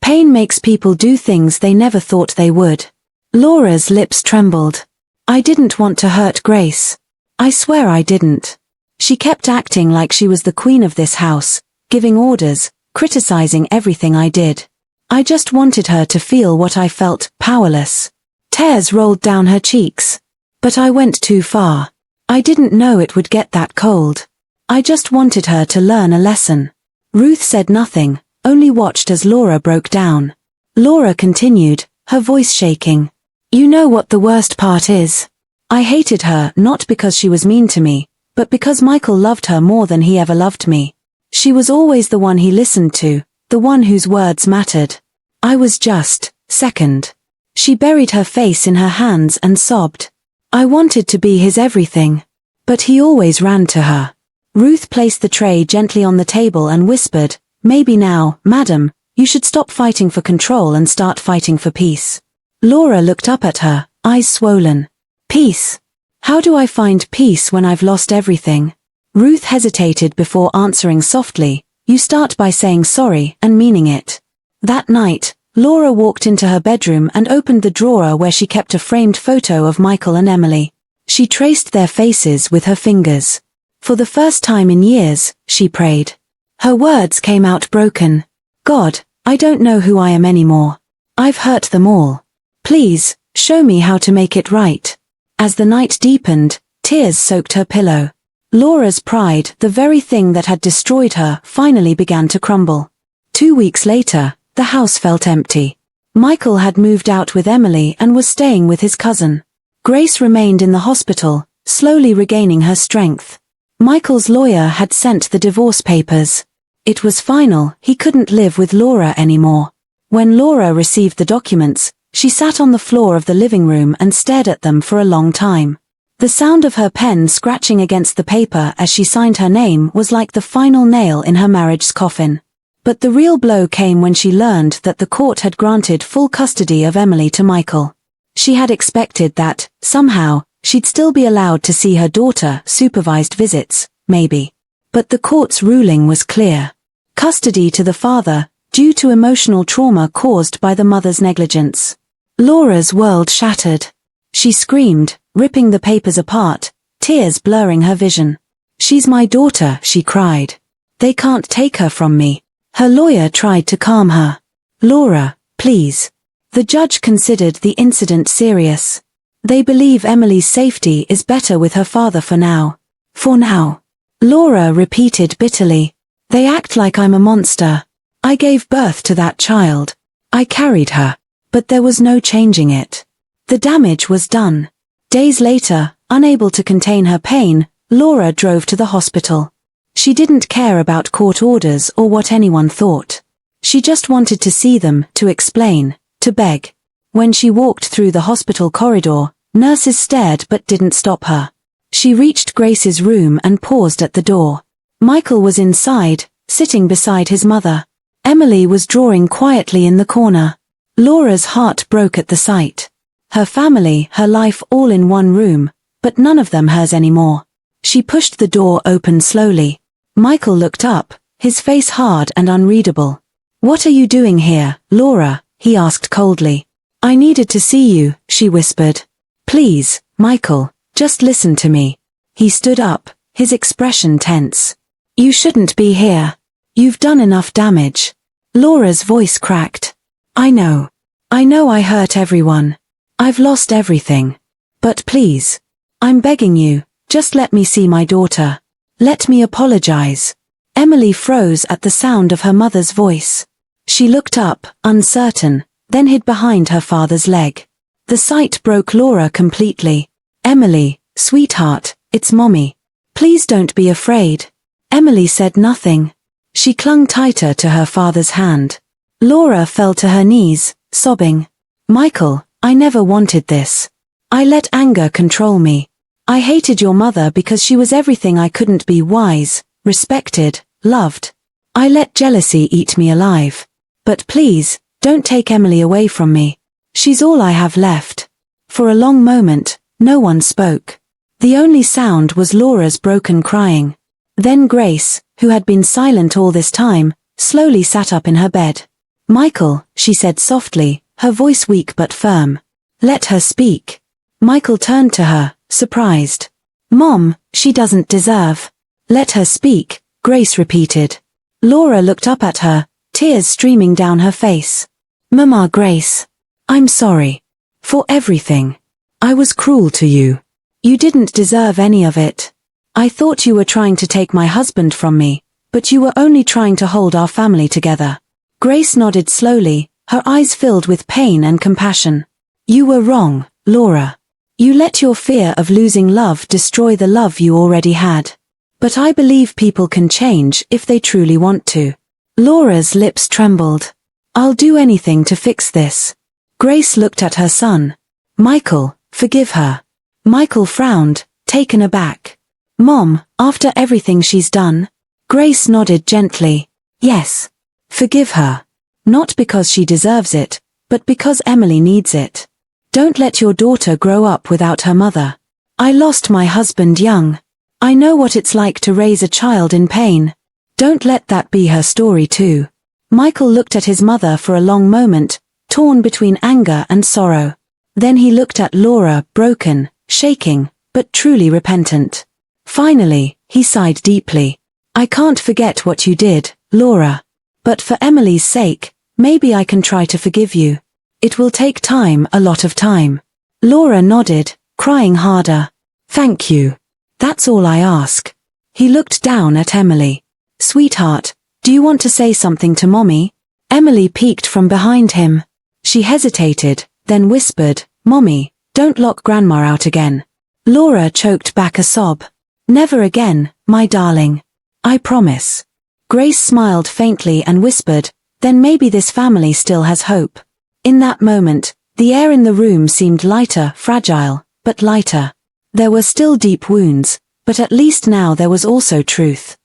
Pain makes people do things they never thought they would. Laura's lips trembled. I didn't want to hurt Grace. I swear I didn't. She kept acting like she was the queen of this house, giving orders, criticizing everything I did. I just wanted her to feel what I felt, powerless. Tears rolled down her cheeks. But I went too far. I didn't know it would get that cold. I just wanted her to learn a lesson. Ruth said nothing, only watched as Laura broke down. Laura continued, her voice shaking. You know what the worst part is? I hated her not because she was mean to me, but because Michael loved her more than he ever loved me. She was always the one he listened to, the one whose words mattered. I was just second. She buried her face in her hands and sobbed. I wanted to be his everything. But he always ran to her. Ruth placed the tray gently on the table and whispered, maybe now, madam, you should stop fighting for control and start fighting for peace. Laura looked up at her, eyes swollen. Peace? How do I find peace when I've lost everything? Ruth hesitated before answering softly, you start by saying sorry and meaning it. That night, Laura walked into her bedroom and opened the drawer where she kept a framed photo of Michael and Emily. She traced their faces with her fingers. For the first time in years, she prayed. Her words came out broken. God, I don't know who I am anymore. I've hurt them all. Please, show me how to make it right. As the night deepened, tears soaked her pillow. Laura's pride, the very thing that had destroyed her, finally began to crumble. 2 weeks later, the house felt empty. Michael had moved out with Emily and was staying with his cousin. Grace remained in the hospital, slowly regaining her strength. Michael's lawyer had sent the divorce papers. It was final, he couldn't live with Laura anymore. When Laura received the documents, she sat on the floor of the living room and stared at them for a long time. The sound of her pen scratching against the paper as she signed her name was like the final nail in her marriage's coffin. But the real blow came when she learned that the court had granted full custody of Emily to Michael. She had expected that, somehow, she'd still be allowed to see her daughter, supervised visits, maybe. But the court's ruling was clear. Custody to the father, due to emotional trauma caused by the mother's negligence. Laura's world shattered. She screamed, ripping the papers apart, tears blurring her vision. She's my daughter, she cried. They can't take her from me. Her lawyer tried to calm her. Laura, please. The judge considered the incident serious. They believe Emily's safety is better with her father for now. For now. Laura repeated bitterly. They act like I'm a monster. I gave birth to that child. I carried her. But there was no changing it. The damage was done. Days later, unable to contain her pain, Laura drove to the hospital. She didn't care about court orders or what anyone thought. She just wanted to see them, to explain, to beg. When she walked through the hospital corridor, nurses stared but didn't stop her. She reached Grace's room and paused at the door. Michael was inside, sitting beside his mother. Emily was drawing quietly in the corner. Laura's heart broke at the sight. Her family, her life all in one room, but none of them hers anymore. She pushed the door open slowly. Michael looked up, his face hard and unreadable. What are you doing here, Laura? He asked coldly. I needed to see you, she whispered. Please, Michael, just listen to me. He stood up, his expression tense. You shouldn't be here. You've done enough damage. Laura's voice cracked. I know I hurt everyone. I've lost everything. But please. I'm begging you, just let me see my daughter. Let me apologize. Emily froze at the sound of her mother's voice. She looked up, uncertain, then hid behind her father's leg. The sight broke Laura completely. Emily, sweetheart, it's Mommy. Please don't be afraid. Emily said nothing. She clung tighter to her father's hand. Laura fell to her knees, sobbing. Michael, I never wanted this. I let anger control me. I hated your mother because she was everything I couldn't be: wise, respected, loved. I let jealousy eat me alive. But please, don't take Emily away from me. She's all I have left. For a long moment, no one spoke. The only sound was Laura's broken crying. Then Grace, who had been silent all this time, slowly sat up in her bed. Michael, she said softly, her voice weak but firm. Let her speak. Michael turned to her, surprised. Mom, she doesn't deserve. Let her speak, Grace repeated. Laura looked up at her, tears streaming down her face. Mama Grace. I'm sorry. For everything. I was cruel to you. You didn't deserve any of it. I thought you were trying to take my husband from me, but you were only trying to hold our family together. Grace nodded slowly, her eyes filled with pain and compassion. You were wrong, Laura. You let your fear of losing love destroy the love you already had. But I believe people can change if they truly want to. Laura's lips trembled. I'll do anything to fix this. Grace looked at her son. Michael, forgive her. Michael frowned, taken aback. Mom, after everything she's done? Grace nodded gently. Yes. Forgive her. Not because she deserves it, but because Emily needs it. Don't let your daughter grow up without her mother. I lost my husband young. I know what it's like to raise a child in pain. Don't let that be her story too. Michael looked at his mother for a long moment, torn between anger and sorrow. Then he looked at Laura, broken, shaking, but truly repentant. Finally, he sighed deeply. I can't forget what you did, Laura. But for Emily's sake, maybe I can try to forgive you. It will take time, a lot of time. Laura nodded, crying harder. Thank you. That's all I ask. He looked down at Emily. Sweetheart, do you want to say something to Mommy? Emily peeked from behind him. She hesitated, then whispered, Mommy, don't lock Grandma out again. Laura choked back a sob. Never again, my darling. I promise. Grace smiled faintly and whispered, then maybe this family still has hope. In that moment, the air in the room seemed lighter, fragile, but lighter. There were still deep wounds, but at least now there was also truth.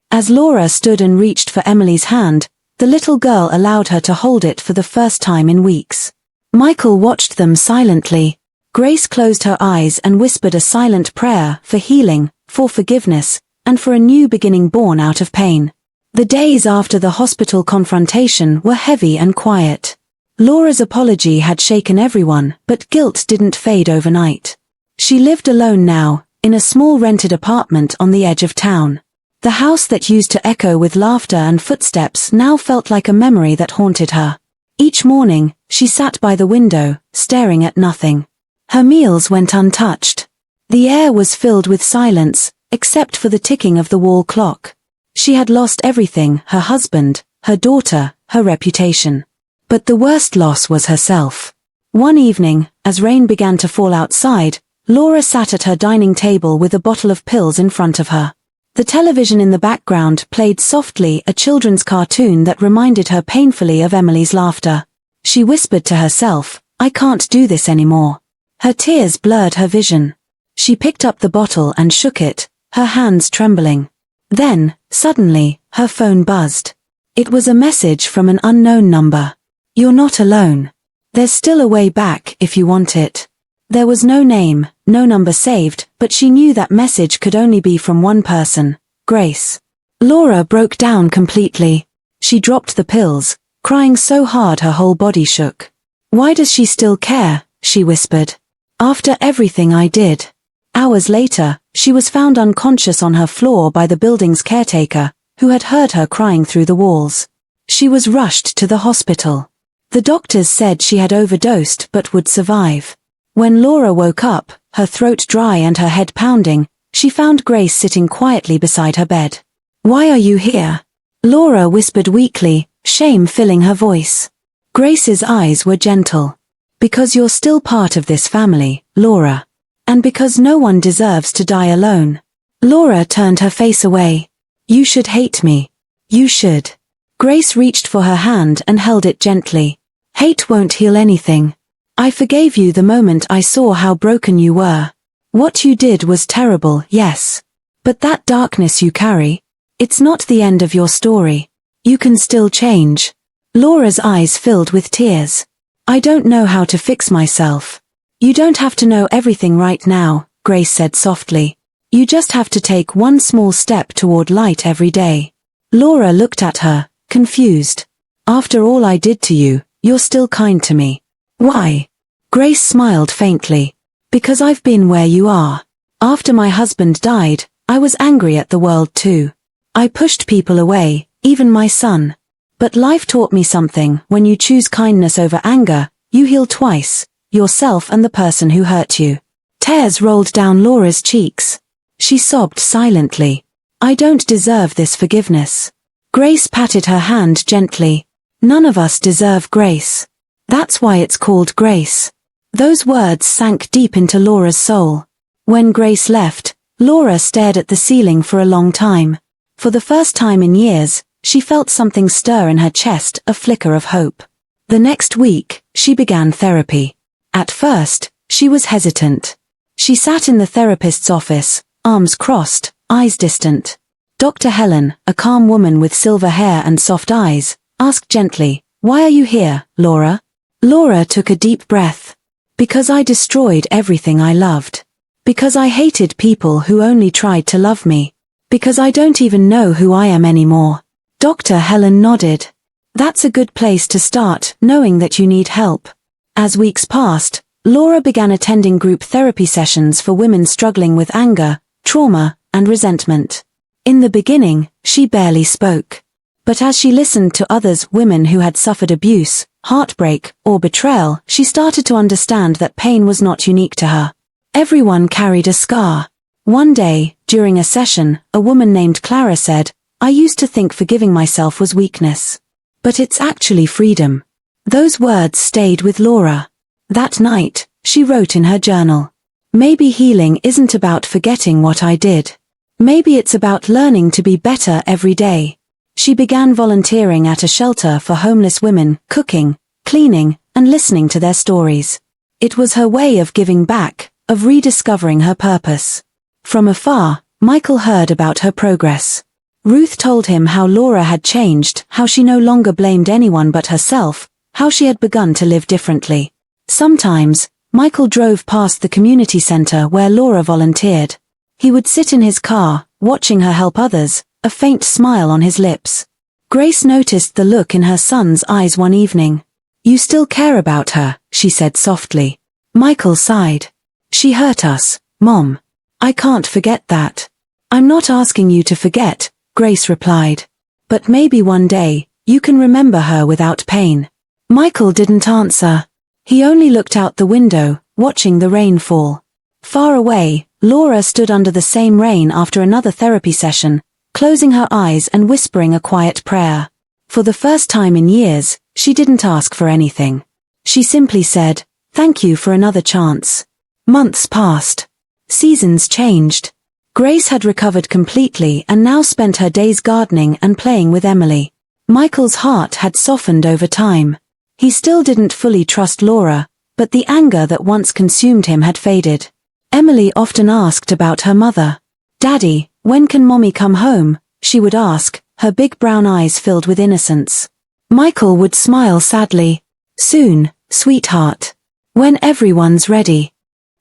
As Laura stood and reached for Emily's hand, the little girl allowed her to hold it for the first time in weeks. Michael watched them silently. Grace closed her eyes and whispered a silent prayer for healing, for forgiveness, and for a new beginning born out of pain. The days after the hospital confrontation were heavy and quiet. Laura's apology had shaken everyone, but guilt didn't fade overnight. She lived alone now, in a small rented apartment on the edge of town. The house that used to echo with laughter and footsteps now felt like a memory that haunted her. Each morning, she sat by the window, staring at nothing. Her meals went untouched. The air was filled with silence, except for the ticking of the wall clock. She had lost everything, her husband, her daughter, her reputation. But the worst loss was herself. One evening, as rain began to fall outside, Laura sat at her dining table with a bottle of pills in front of her. The television in the background played softly a children's cartoon that reminded her painfully of Emily's laughter. She whispered to herself, I can't do this anymore. Her tears blurred her vision. She picked up the bottle and shook it, her hands trembling. Then, suddenly, her phone buzzed. It was a message from an unknown number. You're not alone. There's still a way back if you want it. There was no name, no number saved, but she knew that message could only be from one person, Grace. Laura broke down completely. She dropped the pills, crying so hard her whole body shook. Why does she still care? She whispered. After everything I did. Hours later, she was found unconscious on her floor by the building's caretaker, who had heard her crying through the walls. She was rushed to the hospital. The doctors said she had overdosed but would survive. When Laura woke up, her throat dry and her head pounding, she found Grace sitting quietly beside her bed. Why are you here? Laura whispered weakly, shame filling her voice. Grace's eyes were gentle. Because you're still part of this family, Laura. And because no one deserves to die alone. Laura turned her face away. You should hate me. You should. Grace reached for her hand and held it gently. Hate won't heal anything. I forgave you the moment I saw how broken you were. What you did was terrible, yes. But that darkness you carry, it's not the end of your story. You can still change. Laura's eyes filled with tears. I don't know how to fix myself. You don't have to know everything right now, Grace said softly. You just have to take one small step toward light every day. Laura looked at her, confused. After all I did to you, you're still kind to me. Why? Grace smiled faintly. Because I've been where you are. After my husband died, I was angry at the world too. I pushed people away, even my son. But life taught me something. When you choose kindness over anger, you heal twice, yourself and the person who hurt you. Tears rolled down Laura's cheeks. She sobbed silently. I don't deserve this forgiveness. Grace patted her hand gently. None of us deserve grace. That's why it's called grace. Those words sank deep into Laura's soul. When Grace left, Laura stared at the ceiling for a long time. For the first time in years, she felt something stir in her chest, a flicker of hope. The next week, she began therapy. At first, she was hesitant. She sat in the therapist's office, arms crossed, eyes distant. Dr. Helen, a calm woman with silver hair and soft eyes, asked gently, "Why are you here, Laura?" Laura took a deep breath. "Because I destroyed everything I loved. Because I hated people who only tried to love me. Because I don't even know who I am anymore." Dr. Helen nodded. "That's a good place to start, knowing that you need help." As weeks passed, Laura began attending group therapy sessions for women struggling with anger, trauma, and resentment. In the beginning, she barely spoke. But as she listened to others, women who had suffered abuse, heartbreak, or betrayal, she started to understand that pain was not unique to her. Everyone carried a scar. One day, during a session, a woman named Clara said, "I used to think forgiving myself was weakness. But it's actually freedom." Those words stayed with Laura. That night, she wrote in her journal, "Maybe healing isn't about forgetting what I did. Maybe it's about learning to be better every day." She began volunteering at a shelter for homeless women, cooking, cleaning, and listening to their stories. It was her way of giving back, of rediscovering her purpose. From afar, Michael heard about her progress. Ruth told him how Laura had changed, how she no longer blamed anyone but herself, how she had begun to live differently. Sometimes, Michael drove past the community center where Laura volunteered. He would sit in his car, watching her help others, a faint smile on his lips. Grace noticed the look in her son's eyes one evening. "You still care about her," she said softly. Michael sighed. "She hurt us, Mom. I can't forget that." "I'm not asking you to forget," Grace replied. "But maybe one day, you can remember her without pain." Michael didn't answer. He only looked out the window, watching the rain fall. Far away, Laura stood under the same rain after another therapy session, closing her eyes and whispering a quiet prayer. For the first time in years, she didn't ask for anything. She simply said, "Thank you for another chance." Months passed. Seasons changed. Grace had recovered completely and now spent her days gardening and playing with Emily. Michael's heart had softened over time. He still didn't fully trust Laura, but the anger that once consumed him had faded. Emily often asked about her mother. "Daddy, when can Mommy come home?" she would ask, her big brown eyes filled with innocence. Michael would smile sadly. "Soon, sweetheart. When everyone's ready."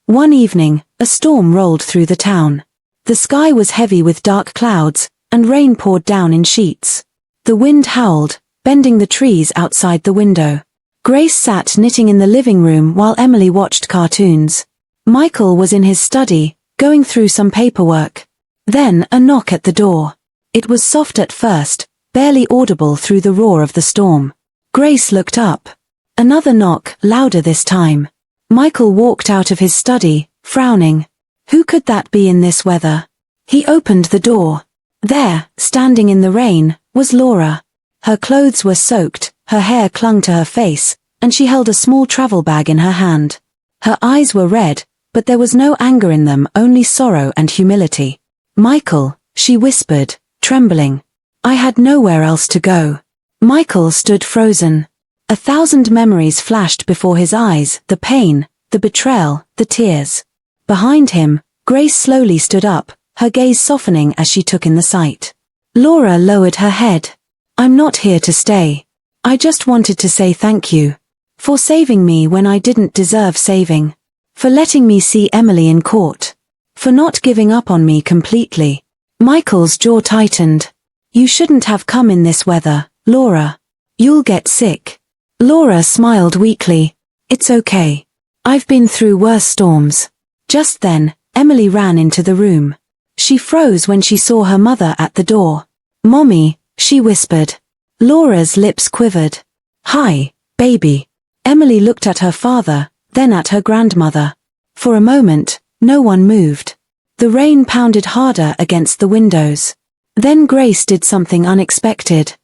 One evening, a storm rolled through the town. The sky was heavy with dark clouds, and rain poured down in sheets. The wind howled, bending the trees outside the window. Grace sat knitting in the living room while Emily watched cartoons. Michael was in his study, going through some paperwork. Then a knock at the door. It was soft at first, barely audible through the roar of the storm. Grace looked up. Another knock, louder this time. Michael walked out of his study, frowning. Who could that be in this weather? He opened the door. There, standing in the rain, was Laura. Her clothes were soaked, her hair clung to her face, and she held a small travel bag in her hand. Her eyes were red, but there was no anger in them, only sorrow and humility. "Michael," she whispered, trembling. "I had nowhere else to go." Michael stood frozen. 1,000 memories flashed before his eyes, the pain, the betrayal, the tears. Behind him, Grace slowly stood up, her gaze softening as she took in the sight. Laura lowered her head. "I'm not here to stay. I just wanted to say thank you. For saving me when I didn't deserve saving. For letting me see Emily in court. For not giving up on me completely." Michael's jaw tightened. "You shouldn't have come in this weather, Laura. You'll get sick." Laura smiled weakly. "It's okay. I've been through worse storms." Just then, Emily ran into the room. She froze when she saw her mother at the door. "Mommy," she whispered. Laura's lips quivered. "Hi, baby." Emily looked at her father, then at her grandmother. For a moment, no one moved. The rain pounded harder against the windows. Then Grace did something unexpected.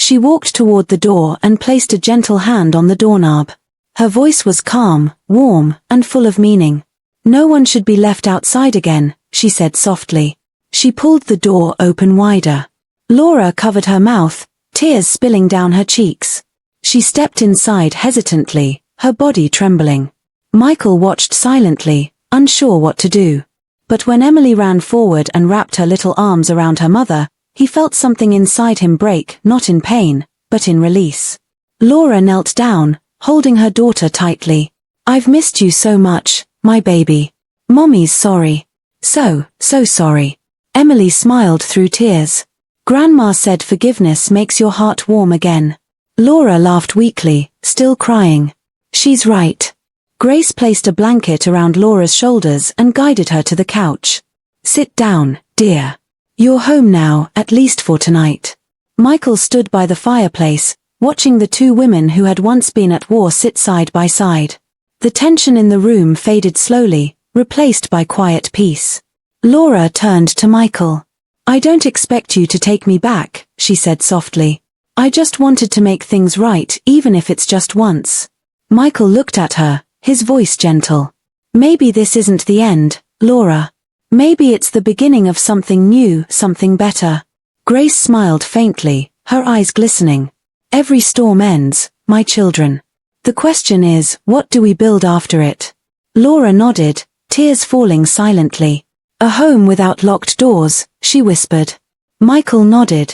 She walked toward the door and placed a gentle hand on the doorknob. Her voice was calm, warm, and full of meaning. "No one should be left outside again," she said softly. She pulled the door open wider. Laura covered her mouth, tears spilling down her cheeks. She stepped inside hesitantly, her body trembling. Michael watched silently, unsure what to do. But when Emily ran forward and wrapped her little arms around her mother, he felt something inside him break, not in pain, but in release. Laura knelt down, holding her daughter tightly. "I've missed you so much, my baby. Mommy's sorry. So sorry." Emily smiled through tears. "Grandma said forgiveness makes your heart warm again." Laura laughed weakly, still crying. "She's right." Grace placed a blanket around Laura's shoulders and guided her to the couch. "Sit down, dear. You're home now, at least for tonight." Michael stood by the fireplace, watching the two women who had once been at war sit side by side. The tension in the room faded slowly, replaced by quiet peace. Laura turned to Michael. "I don't expect you to take me back," she said softly. "I just wanted to make things right, even if it's just once." Michael looked at her, his voice gentle. "Maybe this isn't the end, Laura. Maybe it's the beginning of something new, something better." Grace smiled faintly, her eyes glistening. "Every storm ends, my children. The question is, what do we build after it?" Laura nodded, tears falling silently. "A home without locked doors," she whispered. Michael nodded.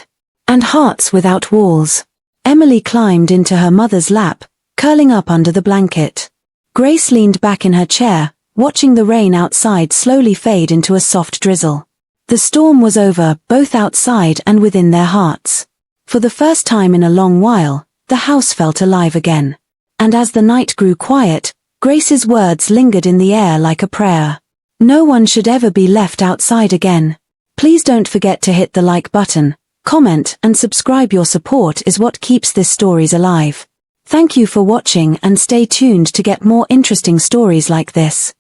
"And hearts without walls." Emily climbed into her mother's lap, curling up under the blanket. Grace leaned back in her chair, watching the rain outside slowly fade into a soft drizzle. The storm was over, both outside and within their hearts. For the first time in a long while, the house felt alive again. And as the night grew quiet, Grace's words lingered in the air like a prayer. No one should ever be left outside again. Please don't forget to hit the like button, comment and subscribe. Your support is what keeps this stories alive. Thank you for watching and stay tuned to get more interesting stories like this.